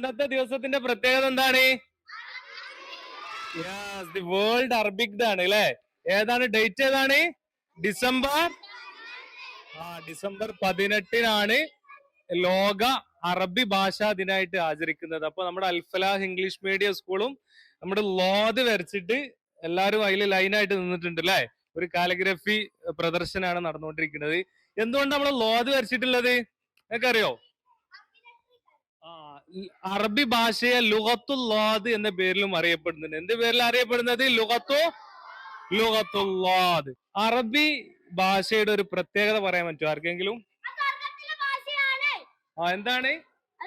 ഇന്നത്തെ ദിവസത്തിന്റെ പ്രത്യേകത എന്താണ്? ദി വേൾഡ് അറബിക് ഡേ ആണ് അല്ലെ? ഏതാണ് ഡേറ്റ്? ഏതാണ്? ഡിസംബർ ഡിസംബർ 18 ലോക അറബി ഭാഷാ ദിനമായിട്ട് ആചരിക്കുന്നത്. അപ്പൊ നമ്മുടെ അൽഫലാഹ് ഇംഗ്ലീഷ് മീഡിയം സ്കൂളും നമ്മുടെ ലോത് വരച്ചിട്ട് എല്ലാവരും അതിൽ ലൈനായിട്ട് നിന്നിട്ടുണ്ട് അല്ലെ? ഒരു കാലിഗ്രഫി പ്രദർശനമാണ് നടന്നുകൊണ്ടിരിക്കുന്നത്. എന്തുകൊണ്ട് നമ്മൾ ലോത് വരച്ചിട്ടുള്ളത് നിങ്ങൾക്ക് അറിയോ? അറബി ഭാഷയെ ലുഗത്തുൽ ലോത് എന്ന പേരിലും അറിയപ്പെടുന്നുണ്ട്. എന്ത് പേരിൽ അറിയപ്പെടുന്നത്? ലുഗത്തുൽ ലോത്. അറബി ഭാഷയുടെ ഒരു പ്രത്യേകത പറയാൻ പറ്റുമോ ആർക്കെങ്കിലും? എന്താണ്?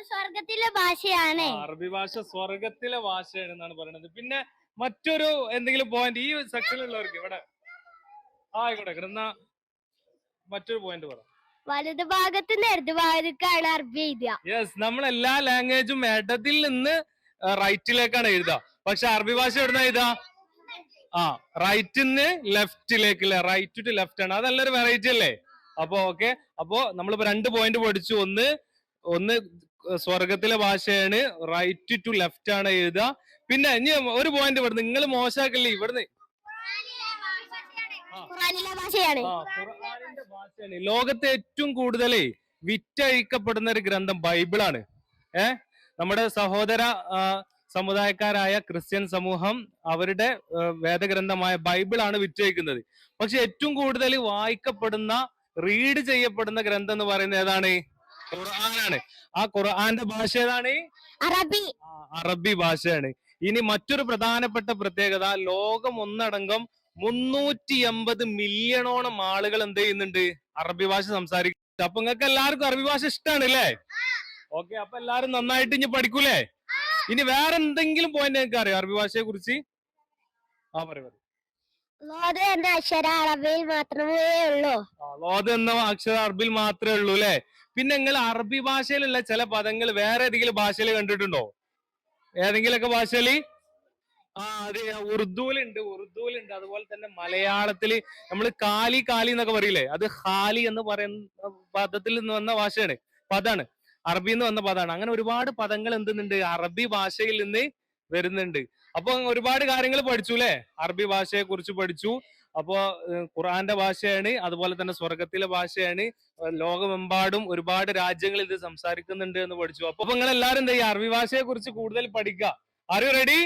സ്വർഗത്തിലെ ഭാഷയാണ്. അറബി ഭാഷ സ്വർഗത്തിലെ ഭാഷയാണ് എന്നാണ് പറയുന്നത്. പിന്നെ മറ്റൊരു എന്തെങ്കിലും പോയിന്റ് ഈ സെക്ഷനിലുള്ളവർക്ക് ഇവിടെ ആയിക്കോട്ടെ എന്നാ മറ്റൊരു പോയിന്റ് പറ. വലത് ഭാഗത്തുനിന്ന് ഇടത് ഭാഗത്തേക്കാണ് അറബി എഴുതുക. യെസ്, നമ്മൾ എല്ലാ ലാംഗ്വേജും ഇടത്തിൽ നിന്ന് റൈറ്റിലേക്കാണ് എഴുതുക. പക്ഷെ അറബി ഭാഷ എവിടുന്ന എഴുതുക? റൈറ്റിന്ന് ലെഫ്റ്റിലേക്ക് അല്ലെ? റൈറ്റ് ടു ലെഫ്റ്റ് ആണ്. അത് നല്ലൊരു വെറൈറ്റി അല്ലേ? അപ്പൊ ഓക്കെ, അപ്പോ നമ്മളിപ്പോ 2 പോയിന്റ് പഠിച്ചു. ഒന്ന് സ്വർഗത്തിലെ ഭാഷയാണ്, റൈറ്റ് ടു ലെഫ്റ്റ് ആണ് എഴുതുക. പിന്നെ ഇനി ഒരു പോയിന്റ് ഇവിടുന്ന് നിങ്ങൾ മോശമാക്കല്ലേ, ഇവിടുന്ന് ഖുർആനിലെ ഭാഷയാണ്. ഖുർആനിന്റെ ഭാഷയാണ്. ലോകത്തെ ഏറ്റവും കൂടുതൽ വിറ്റഴിക്കപ്പെടുന്ന ഒരു ഗ്രന്ഥം ബൈബിളാണ്. നമ്മുടെ സഹോദര സമുദായക്കാരായ ക്രിസ്ത്യൻ സമൂഹം അവരുടെ വേദഗ്രന്ഥമായ ബൈബിളാണ് വിറ്റഴിക്കുന്നത്. പക്ഷെ ഏറ്റവും കൂടുതൽ വായിക്കപ്പെടുന്ന, റീഡ് ചെയ്യപ്പെടുന്ന ഗ്രന്ഥം എന്ന് പറയുന്നത് ഏതാണ്? ഖുർആനാണ്. ആ ഖുർആന്റെ ഭാഷ ഏതാണ്? അറബി ഭാഷയാണ്. ഇനി മറ്റൊരു പ്രധാനപ്പെട്ട പ്രത്യേകത, ലോകം ഒന്നടങ്കം 380 മില്യണോളം ആളുകൾ എന്ത് ചെയ്യുന്നുണ്ട്? അറബി ഭാഷ സംസാരിക്കുന്നുണ്ട്. അപ്പൊ നിങ്ങൾക്ക് എല്ലാവർക്കും അറബി ഭാഷ ഇഷ്ടമാണ് അല്ലേ? ഓക്കെ, അപ്പൊ എല്ലാരും നന്നായിട്ട് ഇനി പഠിക്കൂലേ? ഇനി വേറെ എന്തെങ്കിലും പോയിന്റ് നിങ്ങൾക്ക് അറിയോ അറബി ഭാഷയെ കുറിച്ച്? പറയൂ. ലോത് എന്ന അക്ഷരം അറബിയിൽ മാത്രമേ ഉള്ളൂ. ലോത് എന്ന അക്ഷരം അറബിയിൽ മാത്രമേ ഉള്ളൂ അല്ലെ? പിന്നെ നിങ്ങൾ അറബി ഭാഷയിലുള്ള ചില പദങ്ങൾ വേറെ ഏതെങ്കിലും ഭാഷയിൽ കണ്ടിട്ടുണ്ടോ? ഏതെങ്കിലുമൊക്കെ ഭാഷയിൽ? അതെ, ഉറുദുവിലുണ്ട്. അതുപോലെ തന്നെ മലയാളത്തില് നമ്മൾ കാലി എന്നൊക്കെ പറയില്ലേ, അത് ഹാലി എന്ന് പറയുന്ന പദത്തിൽ നിന്ന് വന്ന ഭാഷയാണ്, പദാണ്. അറബിയിൽ നിന്ന് വന്ന പദാണ്. അങ്ങനെ ഒരുപാട് പദങ്ങൾ എന്തുന്നുണ്ട്? അറബി ഭാഷയിൽ നിന്ന് വരുന്നുണ്ട്. അപ്പൊ ഒരുപാട് കാര്യങ്ങൾ പഠിച്ചു അല്ലെ? അറബി ഭാഷയെ കുറിച്ച് പഠിച്ചു. അപ്പോ ഖുർആന്റെ ഭാഷയാണ്, അതുപോലെ തന്നെ സ്വർഗത്തിലെ ഭാഷയാണ്. ലോകമെമ്പാടും ഒരുപാട് രാജ്യങ്ങളിൽ ഇത് സംസാരിക്കുന്നുണ്ട് എന്ന് പഠിച്ചു. അപ്പൊ നിങ്ങൾ എല്ലാവരും എന്താ ഈ അറബി ഭാഷയെ കുറിച്ച് കൂടുതൽ പഠിക്കുക. Are you ready?